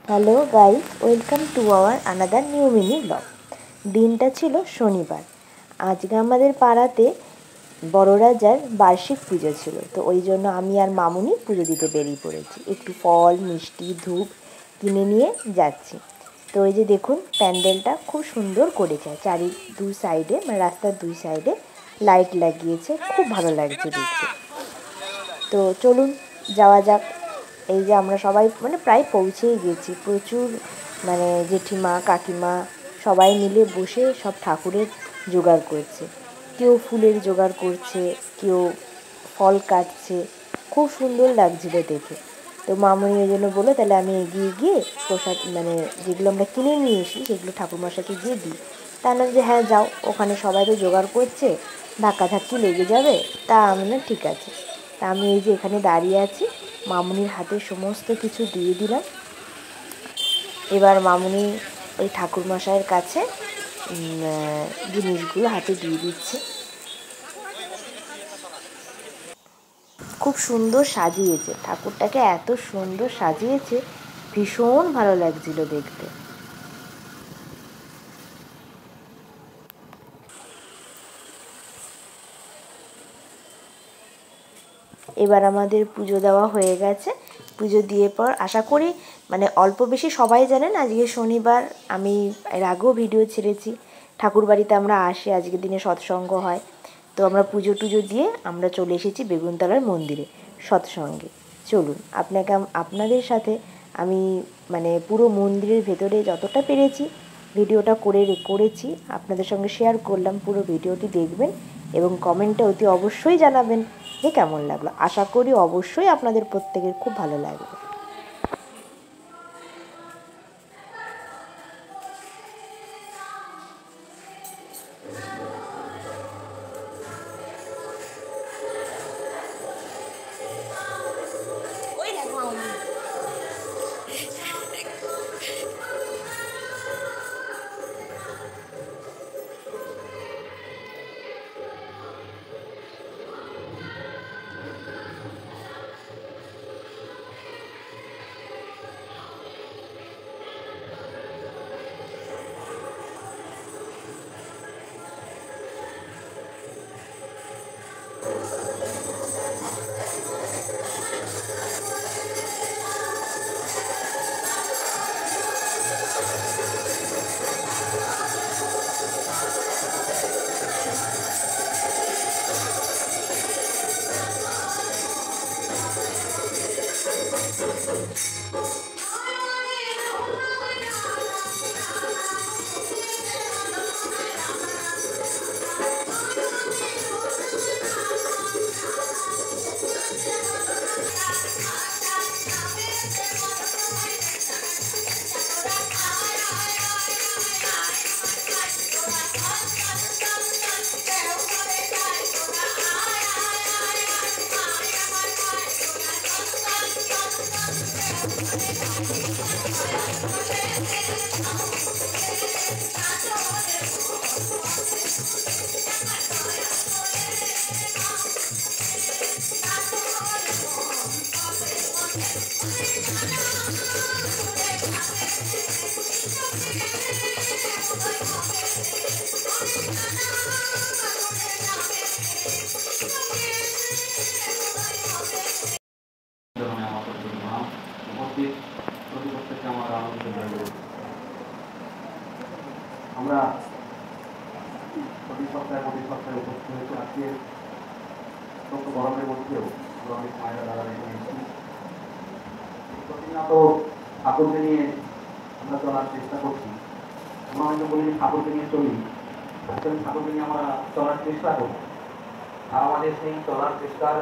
Hello guys, welcome to our another new mini blog. দিনটা ছিল শনিবার। আজকে আমাদের পাড়াতে বড় রাজার বার্ষিক পুজো ছিল, তো ওই জন্য আমি আর মামুনি পুজো দিতে বেরিয়ে পড়েছি। একটু ফল, মিষ্টি, ধূপ কিনে নিয়ে যাচ্ছি। তো ওই যে দেখুন, প্যান্ডেলটা খুব সুন্দর করেছে। দু সাইডে, মানে রাস্তার দুই সাইডে লাইট লাগিয়েছে, খুব ভালো লাগছে দেখতে। তো চলুন যাওয়া যাক। এই যে আমরা সবাই প্রায় পৌঁছেই গেছি। প্রচুর জেঠিমা, কাকিমা সবাই মিলে বসে সব ঠাকুরের জোগাড় করছে। কেউ ফুলের জোগাড় করছে, কেউ ফল কাটছে। খুব সুন্দর লাগছিল দেখে। তো মামুনি ওই জন্য বললো, তাহলে আমি এগিয়ে গিয়ে প্রসাদ যেগুলো আমরা কিনে নিয়ে এসি সেগুলো ঠাকুরমশাইকে দিয়ে দিই। তা না যে হ্যাঁ যাও, ওখানে সবাই তো জোগাড় করছে, ধাক্কাধাক্কি লেগে যাবে। তা আমি না, ঠিক আছে। তা আমি এই যে এখানে দাঁড়িয়ে আছি, মামুনির হাতে সমস্ত কিছু দিয়ে দিলাম। এবার মামুনি ওই ঠাকুরমশাইয়ের কাছে জিনিসগুলো হাতে দিয়ে দিচ্ছে। খুব সুন্দর সাজিয়েছে ঠাকুরটাকে, এত সুন্দর সাজিয়েছে, ভীষণ ভালো লাগছিল দেখতে। এবার আমাদের পুজো দেওয়া হয়ে গেছে। পুজো দিয়ে পর আশা করি অল্প বেশি সবাই জানেন আজকে শনিবার। আমি এর আগেও ভিডিও ছেড়েছি, ঠাকুর বাড়িতে আমরা আসি, আজকের দিনে সৎসঙ্গ হয়। তো আমরা পুজো টুজো দিয়ে আমরা চলে এসেছি বেগুনতলার মন্দিরে সৎসঙ্গে। চলুন আপনাদের সাথে আমি পুরো মন্দিরের ভেতরে যতটা পেরেছি ভিডিওটা করেছি আপনাদের সঙ্গে শেয়ার করলাম। পুরো ভিডিওটি দেখবেন এবং কমেন্টে অতি অবশ্যই জানাবেন যে কেমন লাগলো। আশা করি অবশ্যই আপনাদের প্রত্যেকের খুব ভালো লাগবে। আমরা প্রতি সপ্তাহে উপস্থিত হয়েছি। আজকে অত্যন্ত গরমের মধ্যেও আমরা অনেক মায়েরা দাদা এখানে এসেছি। প্রতিনিয়ত ঠাকুরকে নিয়ে আমরা চলার চেষ্টা করছি। আমরা হয়তো বলি ঠাকুরকে নিয়ে চলি, ঠাকুরকে নিয়ে আমরা চলার চেষ্টা করি। আর আমাদের সেই চলার চেষ্টার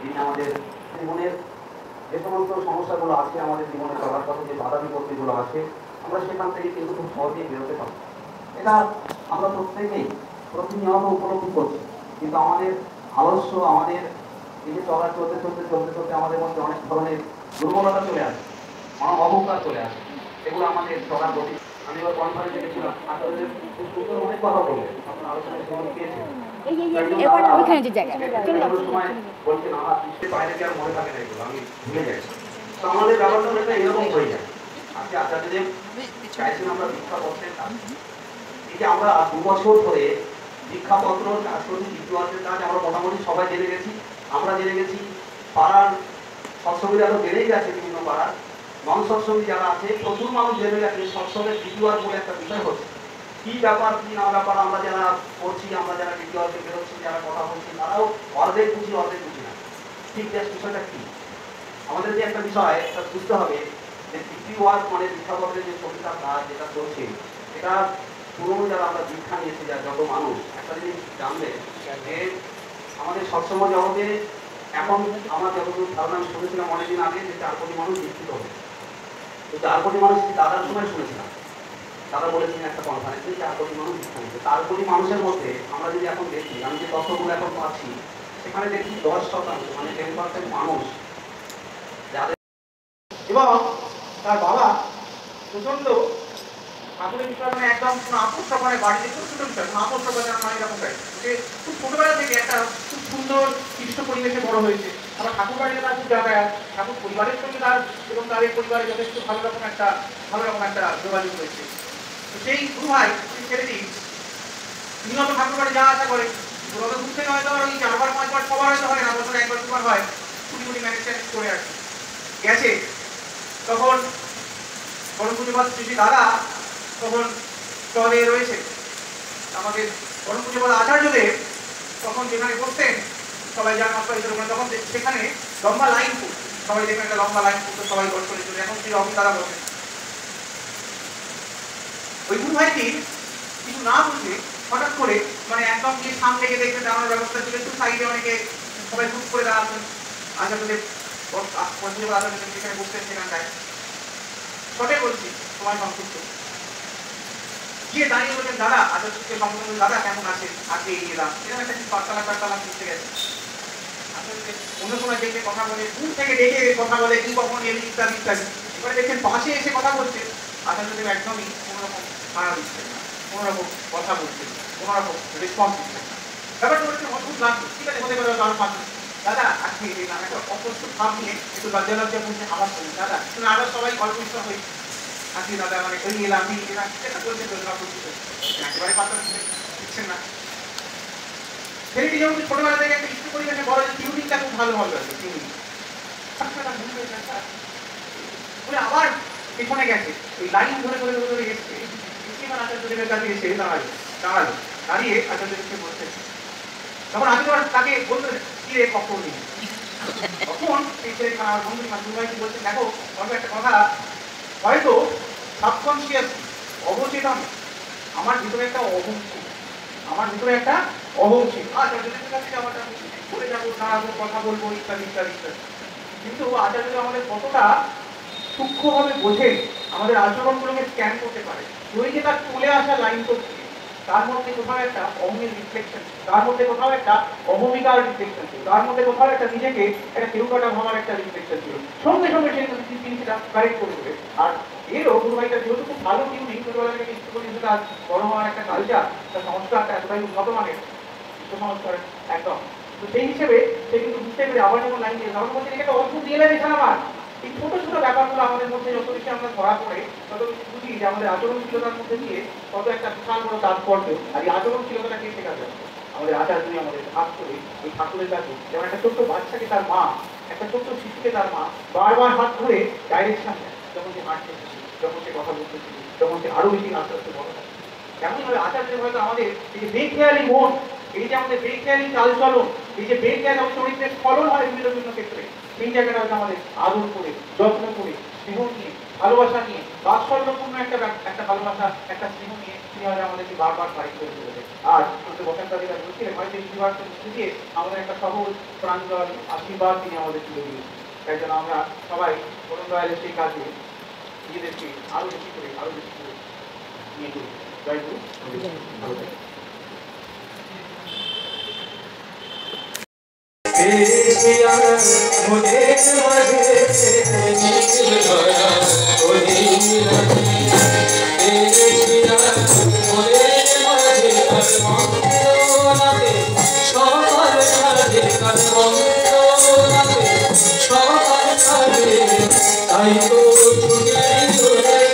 এই আমাদের জীবনের যে সমস্ত সমস্যাগুলো আছে, আমাদের জীবনে চলার পথে যে বাধা বিপত্তিগুলো আছে, আমরা সেখান থেকে কিন্তু খুব সহজেই বেরোতে পারি। এটা আমরা প্রত্যেকেই প্রতিনিয়ত উপলব্ধি করছি। কিন্তু আমাদের আলস্য, আমাদের এই যে চলতে চলতে আমাদের মধ্যে অনেক ধরনের দুর্বলতা চলে আসে, অহংকার চলে আসে। এগুলো আমাদের চলার গতি। আমি এবার কনফারেন্সে গেছিলাম, আসলে খুব সুন্দর অনেক কথা বললেন, আপনার আলোচনায় সেগুলো পেয়েছেন। সময় বলছেন আমার বাইরে কি আর মনে থাকে না, এগুলো আমি ভুলে যাই। তো আমাদের ব্যাপারটা এরকম হয়ে যায়। আসছে আচার্যদেব চাইছেন আমরা দীক্ষাপত্রের কাজ। এই যে আমরা 2 বছর ধরে দীক্ষাপত্র কাজ করছি, দ্বিতীয়ার্থের কাজ আমরা মোটামুটি সবাই জেনে গেছি। আমরা জেনে গেছি, পাড়ার সৎসঙ্গীরা তো জেনেই গেছে, বিভিন্ন পাড়ার নন সৎসঙ্গী যারা আছে প্রচুর মানুষ জেনে গেছে সৎসঙ্গের দ্বিতীয়ার বলে একটা বিষয় হচ্ছে। কি ব্যাপার কি না ব্যাপার আমরা যারা করছি, আমরা যারা দ্বিতীয়ার্থে বেরোচ্ছি, যারা কথা বলছি, তারাও অর্ধেক বুঝি না। ঠিক জাস্ট বিষয়টা কি আমাদের যে একটা বিষয় এটা বুঝতে হবে যে দ্বিতীয় মানে দীক্ষাপত্রের যে ছবিটা কাজ যেটা চলছে, এটা পুরনো যারা আমরা দীক্ষা নিয়েছি যা যত মানুষ একটা জিনিস জানবে যে আমাদের সৎসঙ্গ জগতে এখন আমার যতটুকু ধারণা আমি শুনেছিলাম অনেকদিন আগে যে 4 কোটি মানুষ দীক্ষিত হবে। তো 4 কোটি মানুষ দাদার সময় শুনেছিলাম, দাদা বলেছিলেন একটা কনফারেন্সে 4 কোটি মানুষ দীক্ষা নিচ্ছে। 4 কোটি মানুষের মধ্যে আমরা যদি এখন দেখি, আমি যে তথ্যগুলো এখন পাচ্ছি সেখানে দেখি 10% মানে 10% মানুষ যাদের এবং তার বাবা প্রচন্ড ঠাকুরের বিষয় মানে একদম কোনো আকর্ষক মানে বাড়িতে ছোট ছোট বিষয় কোনো আকর্ষক মানে এরকম টাইপ সে খুব ছোটবেলা থেকে একটা খুব সুন্দর কৃষ্ণ পরিবেশে বড় হয়েছে। আবার ঠাকুর বাড়িতে তার খুব যাতায়াত, ঠাকুর পরিবারের সঙ্গে তার এবং তাদের পরিবারে যথেষ্ট ভালো রকম একটা যোগাযোগ রয়েছে। তো সেই গুরু ভাই সেই ছেলেটি নিয়মিত ঠাকুর বাড়ি যাওয়া আসা করে। ওরা ঘুরতে হয়তো ওই 4বার 5বার সবার হয়তো হয় না, বছরে 1বার 2বার হয়, ছুটি ম্যানেজ করে আর গেছে। তখন পরম পূজ্যপাদ শ্রী দাদা তখন স্টলে রয়েছে। আমাদের পরম পূজ্যপাদ আচার্যদেব তখন যেখানে বসতেন সবাই যার মাত্রা হিসেবে তখন সেখানে লম্বা লাইন পড়তো, সবাই দেখবেন একটা লম্বা লাইন পড়তো, সবাই দর্শনে চলে। এখন সেই অফিস দাদা বসেন। ওই গুরু ভাইটি কিছু না বুঝে হঠাৎ করে মানে একদম গিয়ে সামনে গিয়ে দেখবেন দাঁড়ানোর ব্যবস্থা ছিল, একটু সাইডে অনেকে সবাই চুপ করে দাঁড়াতেন। আচার্যদেব যেখানে বসতেন সেখানটায় শটে বলছি তোমার সংক্ষিপ্ত গিয়ে দাঁড়িয়ে বলছেন দাদা আচার্যকে সম্পূর্ণ দাদা কেমন আছে আজকে এগিয়ে এলাম এরকম একটা পাঁচতলা ঘুরতে গেছে। আসলে অন্য সময় দেখে কথা বলে দূর থেকে দেখে কথা বলে কি কখন এলি ইত্যাদি ইত্যাদি। এবারে দেখছেন পাশে এসে কথা বলছে, আচার্যদেব একদমই কোনোরকম সাড়া দিচ্ছেন না, কোনোরকম কথা বলছেন, কোনোরকম রেসপন্স দিচ্ছেন না। ব্যাপারটা বলছে অদ্ভুত লাগছে। ঠিক আছে হতে পারে কারণ পাচ্ছে দাদা আজকে এলাম একটা অপ্রস্তুত ভাব নিয়ে একটু লজ্জা বলছে আবার বলি দাদা শুনে আরো সবাই অল্প ইচ্ছা হয়ে আজকে দাদা মানে ওই এলাম এটা বলছে একেবারে পাত্র দিচ্ছেন না। ছেলেটি যেমন ছোটবেলা থেকে একটা ইষ্ট পরিবেশে বড় যে টিউনিংটা খুব ভালো আছে টিউনিং আবার পেছনে গেছে ওই লাইন ধরে এসছে এবার আচার্যদেবের কাছে এসে দাঁড়ালো দাঁড়িয়ে আচার্যদেবকে বলছে। তখন আচার্য তাকে বলতে কি রে কখন নিয়ে তখন সেই ছেলে আমার বন্ধু ভাইকে বলছেন দেখো অল্প একটা কথা হয়তো সাবকনসিয়াস অবচেতন আমার ভিতরে একটা অহং ছিল, আচার্যদের কাছে যাওয়াটা চলে যাবো দাঁড়াবো কথা বলবো ইত্যাদি ইত্যাদি ইত্যাদি। কিন্তু আচার্য আমাদের কতটা সূক্ষ্মভাবে বোঝেন, আমাদের আচরণগুলোকে স্ক্যান করতে পারে। ওই যে তার চলে আসা লাইন করছে তার মধ্যে কোথাও একটা অহমের রিফ্লেকশন, তার মধ্যে কোথাও একটা অহমিকার রিফ্লেকশন ছিল, তার মধ্যে কোথাও একটা নিজেকে একটা কেউকাটা ভাবার একটা রিফ্লেকশন ছিল। সঙ্গে সঙ্গে সেই জিনিসটা কারেক্ট করে দেবে। আর এরও গুরু ভাইটা যেহেতু খুব ভালো টিউনিং ছোটবেলা থেকে ইষ্ট করি তার বড় হওয়ার একটা কালচার, তার সংস্কারটা এতটাই উন্নত মানের বিশ্ব সংস্কারের একদম। তো সেই হিসেবে সে কিন্তু বুঝতে পেরে আবার যখন লাইন দিয়ে তখন বলছে একটা অদ্ভুত রিয়েলাইজেশন আমার এই ছোট ছোট ব্যাপারগুলো আমাদের মধ্যে যত বেশি আমরা ধরা পড়ে তত বেশি বুঝি যে আমাদের আচরণশীলতার মধ্যে দিয়ে কত একটা বিশাল বড় তাৎপর্য। আর এই আচরণশীলতাটা কে শেখাতে হবে? আমাদের আচার্যই আমাদের হাত করে এই ঠাকুরের কাছে যেমন একটা ছোট্ট বাচ্চাকে তার মা, একটা ছোট্ট শিশুকে তার মা বারবার হাত ধরে ডাইরেকশন দেয়, যখন সে হাঁটতে শিখে, যখন সে কথা বলতে শিখে, যখন সে আরো বেশি আস্তে আস্তে বড় হয়। তেমনভাবে আচার্যের হয়তো আমাদের এই যে বেখেয়ালি মন, এই যে আমাদের বেখেয়ালি চালচলন, এই যে বেখেয়ালি চরিত্রের ফলন হয় বিভিন্ন ক্ষেত্রে, সেই জায়গাটা হয়তো আমাদের আদর করে যত্ন করে স্নেহ নিয়ে ভালোবাসা নিয়ে বাৎসল্যপূর্ণ একটা ভালোবাসা একটা স্নেহ নিয়ে তিনি হয়তো আমাদেরকে বারবার বাড়ি করে চলেছে। আর বসন্তাদিরা বলছিলেন হয়তো ইউনিভার্সের মধ্যে দিয়ে আমাদের একটা সহজ প্রাঞ্জল আশীর্বাদ তিনি আমাদের তুলে দিয়েছেন। তাই জন্য আমরা সবাই পরম দয়ালের সেই কাজে নিজেদেরকে আরো বেশি করে নিয়ে করি। জয় গুরু, ভালো থাকবেন। I go to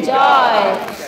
जय।